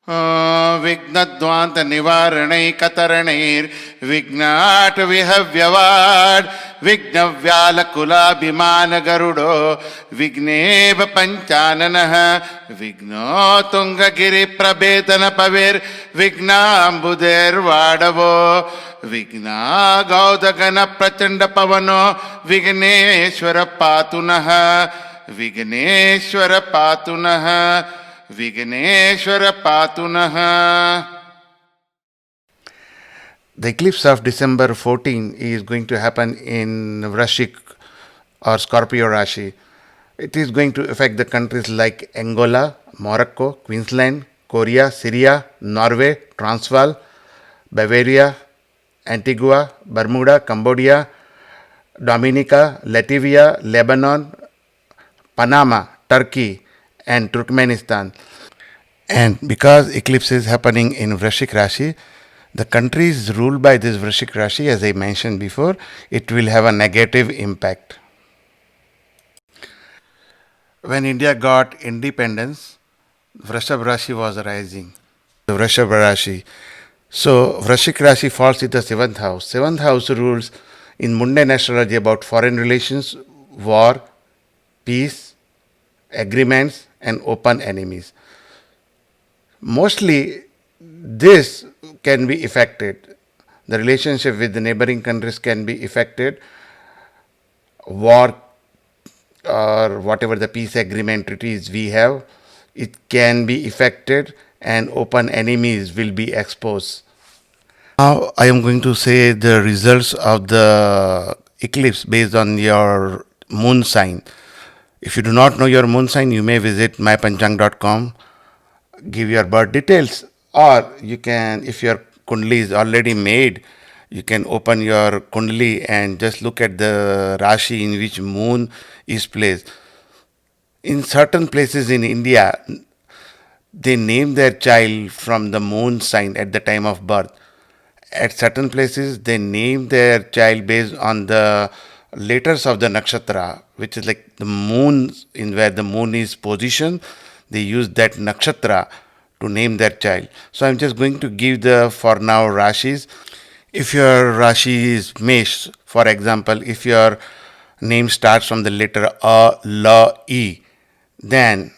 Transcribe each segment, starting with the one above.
विघ्नध्वांत निवारणैकतरणैर्विघ्नाट विहव्यवाड विघ्नव्यालकुलाभिमान गरुडो विघ्नेव पंचाननः विघ्नो तुंगगिरिप्रभेदन पविर्विघ्नाम्बुधैर्वाडवो विघ्ना गौदगन प्रचंड पवनो विघ्नेश्वर पातु नः विघ्नेश्वर पातु नः Vigneshwara Patunaha. The eclipse of December 14 is going to happen in Vrashik or Scorpio Rashi. It is going to affect the countries like Angola, Morocco, Queensland, Korea, Syria, Norway, Transvaal, Bavaria, Antigua, Bermuda, Cambodia, Dominica, Latvia, Lebanon, Panama, Turkey, and Turkmenistan. And because eclipse is happening in Vrashik Rashi, the countries ruled by this Vrashik Rashi, as I mentioned before, it will have a negative impact. When India got independence, Vrashab Rashi was rising. The Vrashab Rashi. So Vrashik Rashi falls in the 7th house. 7th house rules in mundane astrology about foreign relations, war, peace, agreements, and open enemies. Mostly this can be affected. The relationship with the neighboring countries can be affected. War or whatever the peace agreement treaties we have, it can be affected and open enemies will be exposed. Now I am going to say the results of the eclipse based on your moon sign. If you do not know your moon sign, you may visit mypanchang.com, give your birth details, or you can, if your kundali is already made, you can open your kundali and just look at the Rashi in which moon is placed. In certain places in India, they name their child from the moon sign at the time of birth. At certain places, they name their child based on the letters of the nakshatra, which is like the moon, in where the moon is positioned. They use that nakshatra to name their child. So I'm just going to give the, for now, Rashis. If your Rashi is Mesh, for example, if your name starts from the letter A, La, E, then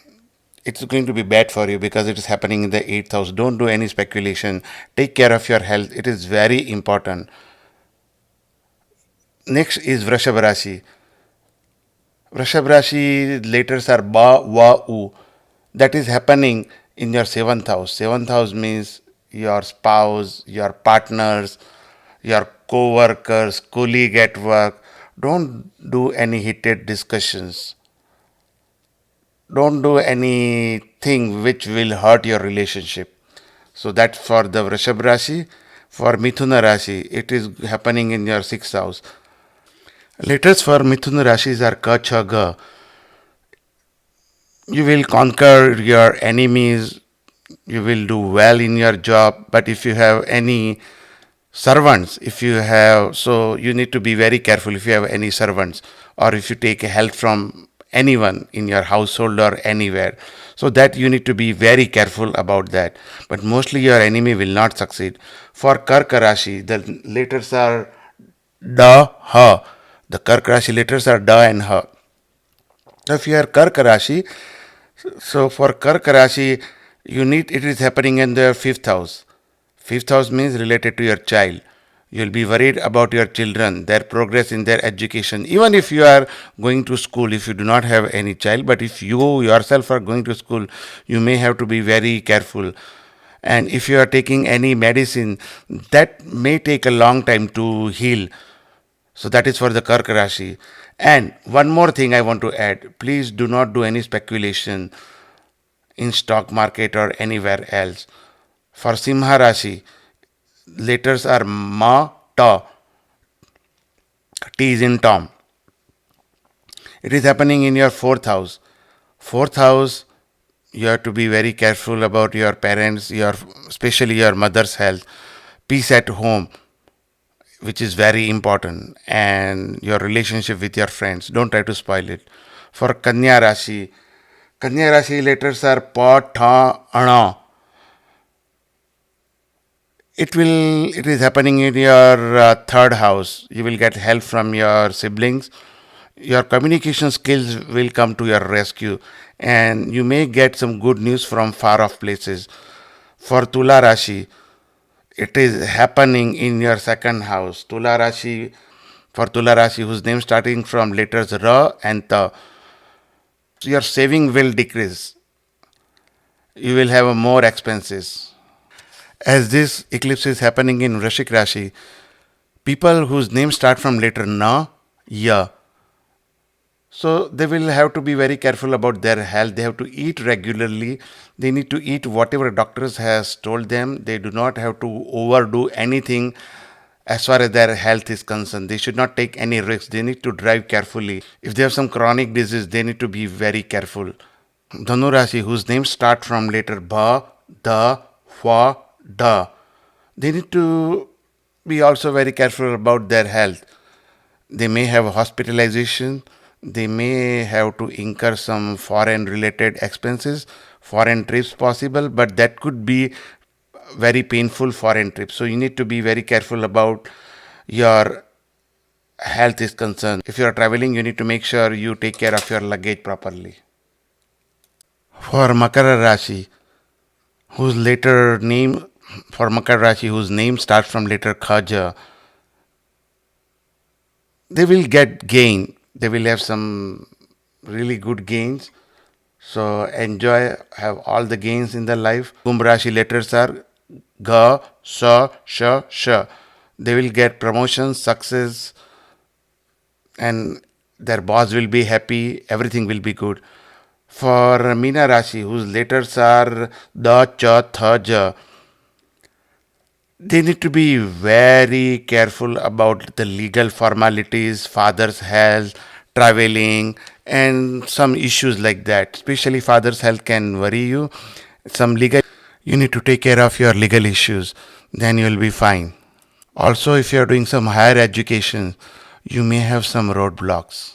it's going to be bad for you because it is happening in the 8th house. Don't do any speculation. Take care of your health. It is very important. Next is Vrashab Rashi. Vrashab Rashi letters are Ba, Wa, U. That is happening in your 7th house. 7th house means your spouse, your partners, your co-workers, colleague at work. Don't do any heated discussions. Don't do anything which will hurt your relationship. So that's for the Vrashab Rashi. For Mithuna Rashi, it is happening in your 6th house. Letters for Mithuna Rashis are Ka, Cha, Ga. You will conquer your enemies. You will do well in your job. But if you have any servants, if you have, so you need to be very careful if you have any servants or if you take help from anyone in your household or anywhere. So that you need to be very careful about that. But mostly your enemy will not succeed. For Karka Rashi, the letters are Da, Ha. The Karka Rashi letters are Da and Ha. So if you are Karka Rashi, so for Karka Rashi, it is happening in the 5th house. 5th house means related to your child. You'll be worried about your children, their progress in their education. Even if you are going to school, if you do not have any child, but if you yourself are going to school, you may have to be very careful. And if you are taking any medicine, that may take a long time to heal. So that is for the Karka Rashi. And one more thing I want to add. Please do not do any speculation in stock market or anywhere else. For Simha Rashi, letters are Ma, Ta. T is in Tom. It is happening in your 4th house. 4th house, you have to be very careful about your parents, especially your mother's health. Peace at home, which is very important, and your relationship with your friends. Don't try to spoil it. For Kanya Rashi letters are Pa, Tha, Ana. It is happening in your third house. You will get help from your siblings. Your communication skills will come to your rescue, and you may get some good news from far off places. For Tula Rashi, it is happening in your second house. For Tula Rashi, whose name starting from letters Ra and Ta, your saving will decrease. You will have more expenses. As this eclipse is happening in Vrishik Rashi, people whose names start from letter Na, Ya, so they will have to be very careful about their health. They have to eat regularly. They need to eat whatever doctors has told them. They do not have to overdo anything as far as their health is concerned. They should not take any risks. They need to drive carefully. If they have some chronic disease, they need to be very careful. Dhanu Rashi, whose names start from letter Ba, Da, Fa, Da, they need to be also very careful about their health. They may have hospitalization, they may have to incur some foreign related expenses, foreign trips possible, but that could be very painful foreign trips. So you need to be very careful about your health is concerned. If you are traveling, you need to make sure you take care of your luggage properly. For Makara Rashi, whose later name for Makar Rashi, whose name starts from letter Khaja, they will get gain. They will have some really good gains. So enjoy, have all the gains in their life. Kumbh Rashi letters are Ga, Sa, Sha, Sha. They will get promotions, success, and their boss will be happy. Everything will be good. For Meena Rashi, whose letters are Da, Cha, Tha, Ja, they need to be very careful about the legal formalities, father's health, traveling, and some issues like that. Especially father's health can worry you. Some legal, you need to take care of your legal issues, then you will be fine. Also, if you are doing some higher education, you may have some roadblocks.